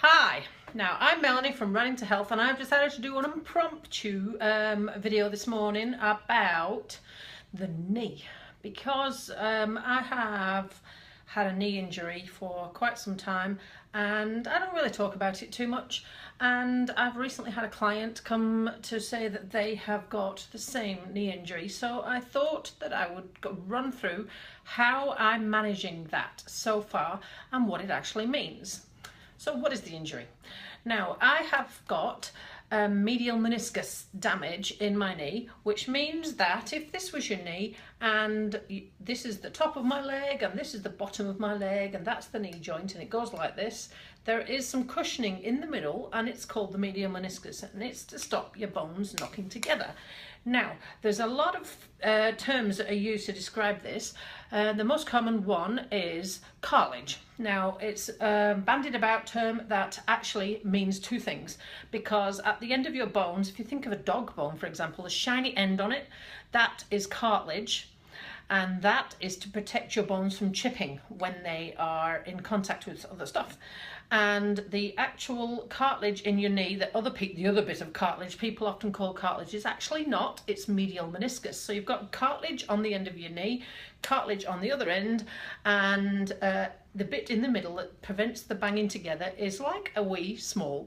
Hi, now I'm Melanie from Running to Health, and I've decided to do an impromptu video this morning about the knee because I have had a knee injury for quite some time and I don't really talk about it too much, and I've recently had a client come to say that they have got the same knee injury, so I thought that I would run through how I'm managing that so far and what it actually means. So what is the injury? Now, I have got medial meniscus damage in my knee, which means that if this was your knee and this is the top of my leg and this is the bottom of my leg and that's the knee joint and it goes like this, there is some cushioning in the middle and it's called the medial meniscus, and it's to stop your bones knocking together. Now, there's a lot of terms that are used to describe this. The most common one is cartilage. Now, it's a bandied about term that actually means two things, because at the end of your bones, if you think of a dog bone, for example, a shiny end on it, that is cartilage. And that is to protect your bones from chipping when they are in contact with other stuff. And the actual cartilage in your knee, the other bit of cartilage people often call cartilage, is actually not, it's medial meniscus. So you've got cartilage on the end of your knee, cartilage on the other end, and the bit in the middle that prevents the banging together is like a wee small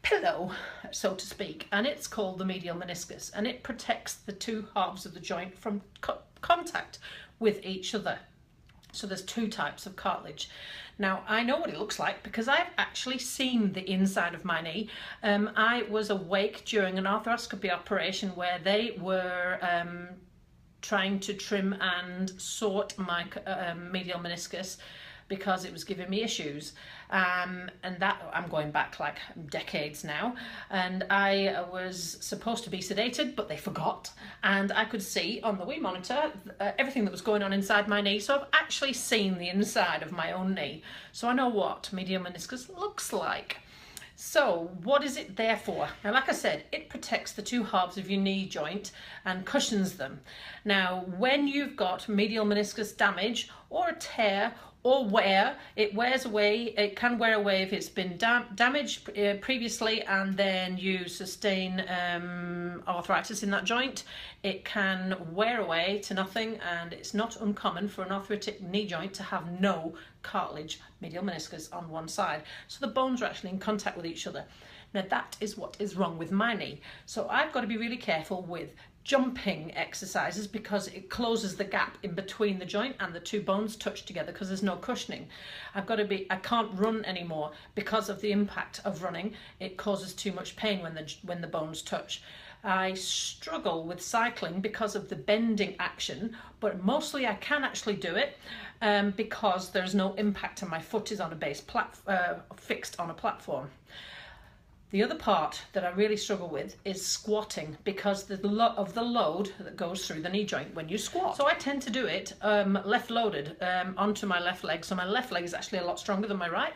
pillow, so to speak, and it's called the medial meniscus, and it protects the two halves of the joint from contact with each other. So there's two types of cartilage. Now, I know what it looks like because I've actually seen the inside of my knee. I was awake during an arthroscopy operation where they were trying to trim and sort my medial meniscus because it was giving me issues, and that I'm going back like decades now, and I was supposed to be sedated but they forgot, and I could see on the wee monitor everything that was going on inside my knee. So I've actually seen the inside of my own knee, so I know what medial meniscus looks like. So what is it there for? Now, like I said, it protects the two halves of your knee joint and cushions them. Now, when you've got medial meniscus damage or a tear or wear, it wears away. It can wear away if it's been damaged previously and then you sustain arthritis in that joint. It can wear away to nothing, and it's not uncommon for an arthritic knee joint to have no cartilage, medial meniscus, on one side. So the bones are actually in contact with each other. Now, that is what is wrong with my knee. So I've got to be really careful with jumping exercises because it closes the gap in between the joint and the two bones touch together because there's no cushioning. I can't run anymore because of the impact of running. It causes too much pain when the bones touch. I struggle with cycling because of the bending action, but mostly I can actually do it because there's no impact and my foot is on a base fixed on a platform. The other part that I really struggle with is squatting because of the load that goes through the knee joint when you squat. So I tend to do it left loaded onto my left leg. So my left leg is actually a lot stronger than my right.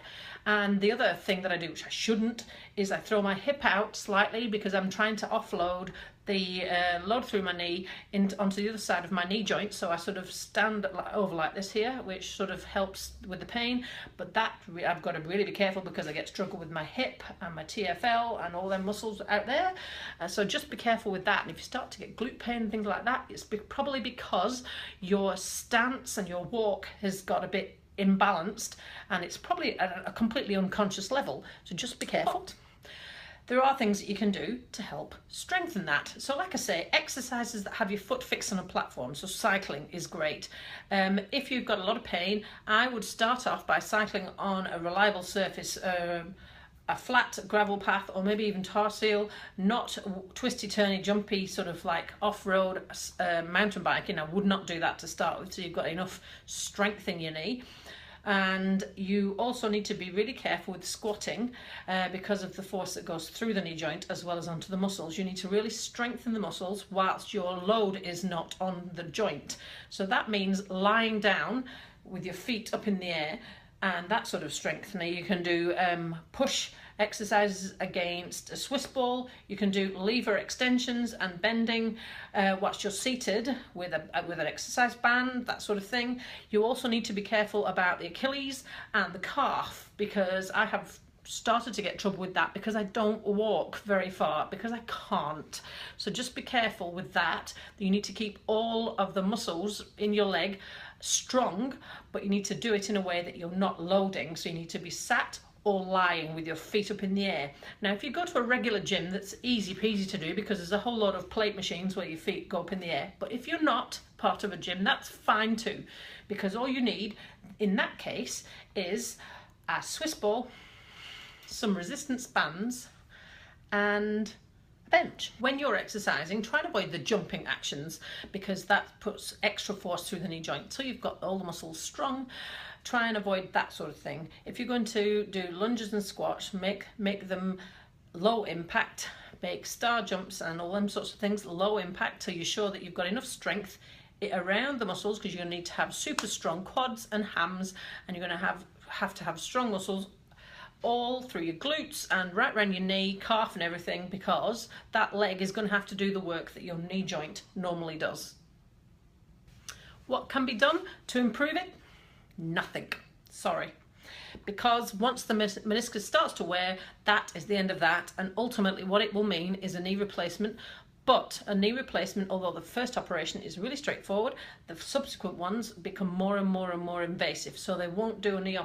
And the other thing that I do, which I shouldn't, is I throw my hip out slightly because I'm trying to offload the load through my knee onto the other side of my knee joint. So I sort of stand over like this here, which sort of helps with the pain. But that I've got to really be careful because I get struggle with my hip and my TFL and all them muscles out there. So just be careful with that. And if you start to get glute pain and things like that, it's probably because your stance and your walk has got a bit imbalanced, and it's probably at a completely unconscious level. So just be careful. There are things that you can do to help strengthen that. So like I say, exercises that have your foot fixed on a platform, so cycling is great. If you've got a lot of pain, I would start off by cycling on a reliable surface, a flat gravel path or maybe even tar seal, not twisty, turny, jumpy, sort of like off-road mountain biking. I would not do that to start with, so you've got enough strength in your knee. And you also need to be really careful with squatting because of the force that goes through the knee joint as well as onto the muscles. You need to really strengthen the muscles whilst your load is not on the joint. So that means lying down with your feet up in the air and that sort of strength. Now you can do push exercises against a Swiss ball. You can do lever extensions and bending whilst you're seated with an exercise band, that sort of thing. You also need to be careful about the Achilles and the calf because I have started to get trouble with that because I don't walk very far, because I can't. So just be careful with that. You need to keep all of the muscles in your leg strong, but you need to do it in a way that you're not loading. So you need to be sat or lying with your feet up in the air. Now, if you go to a regular gym, that's easy peasy to do because there's a whole lot of plate machines where your feet go up in the air. But if you're not part of a gym, that's fine too, because all you need in that case is a Swiss ball, some resistance bands, and a bench. When you're exercising, try and avoid the jumping actions because that puts extra force through the knee joint. So you've got all the muscles strong. Try and avoid that sort of thing. If you're going to do lunges and squats, make them low impact. Make star jumps and all them sorts of things low impact, so you're sure that you've got enough strength around the muscles, because you're going to need to have super strong quads and hams, and you're going to have to have strong muscles all through your glutes and right around your knee, calf and everything, because that leg is going to have to do the work that your knee joint normally does. What can be done to improve it? Nothing. Sorry. Because once the meniscus starts to wear, that is the end of that, and ultimately what it will mean is a knee replacement. But a knee replacement, although the first operation is really straightforward, the subsequent ones become more and more and more invasive. So they won't do a knee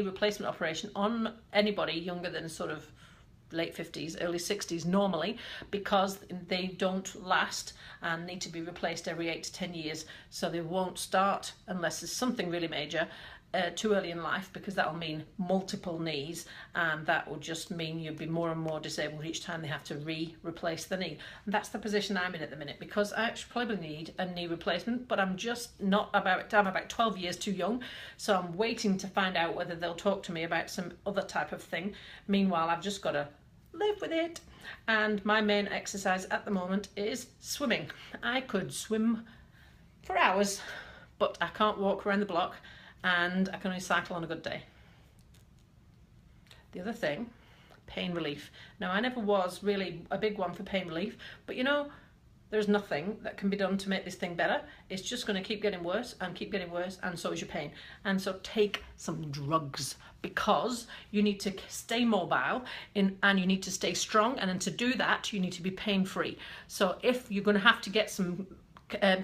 replacement operation on anybody younger than sort of late 50s, early 60s normally, because they don't last and need to be replaced every 8 to 10 years. So they won't start unless there's something really major too early in life, because that'll mean multiple knees, and that will just mean you'll be more and more disabled each time they have to replace the knee. And that's the position I'm in at the minute, because I actually probably need a knee replacement, but I'm just not about, I'm about 12 years too young, so I'm waiting to find out whether they'll talk to me about some other type of thing. Meanwhile, I've just got to live with it. And my main exercise at the moment is swimming. I could swim for hours, but I can't walk around the block, and I can only cycle on a good day. The other thing, pain relief. Now, I never was really a big one for pain relief, but you know, there's nothing that can be done to make this thing better. It's just going to keep getting worse and keep getting worse, and so is your pain. And so take some drugs, because you need to stay mobile and you need to stay strong, and then to do that you need to be pain-free. So if you're going to have to get some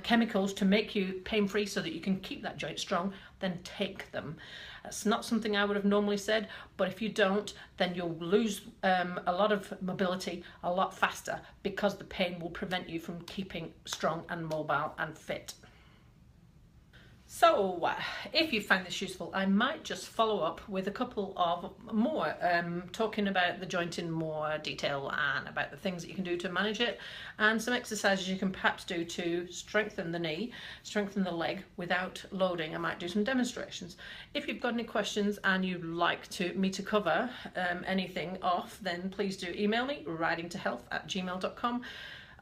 chemicals to make you pain-free so that you can keep that joint strong, then take them. That's not something I would have normally said, but if you don't, then you'll lose a lot of mobility a lot faster, because the pain will prevent you from keeping strong and mobile and fit. So if you find this useful, I might just follow up with a couple of more, talking about the joint in more detail and about the things that you can do to manage it, and some exercises you can perhaps do to strengthen the knee, strengthen the leg without loading. I might do some demonstrations. If you've got any questions and you'd like me to cover anything off, then please do email me, ridingtohealth@gmail.com.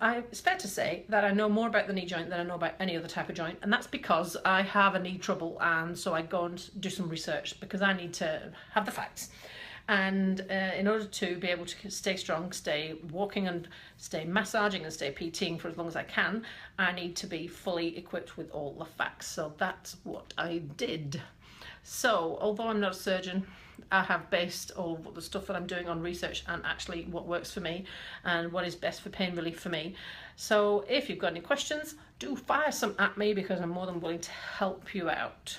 It's fair to say that I know more about the knee joint than I know about any other type of joint, and that's because I have a knee trouble, and so I go and do some research because I need to have the facts. And in order to be able to stay strong, stay walking and stay massaging and stay PTing for as long as I can, I need to be fully equipped with all the facts. So that's what I did. So although I'm not a surgeon, I have based all of the stuff that I'm doing on research and actually what works for me and what is best for pain relief for me. So if you've got any questions, do fire some at me, because I'm more than willing to help you out.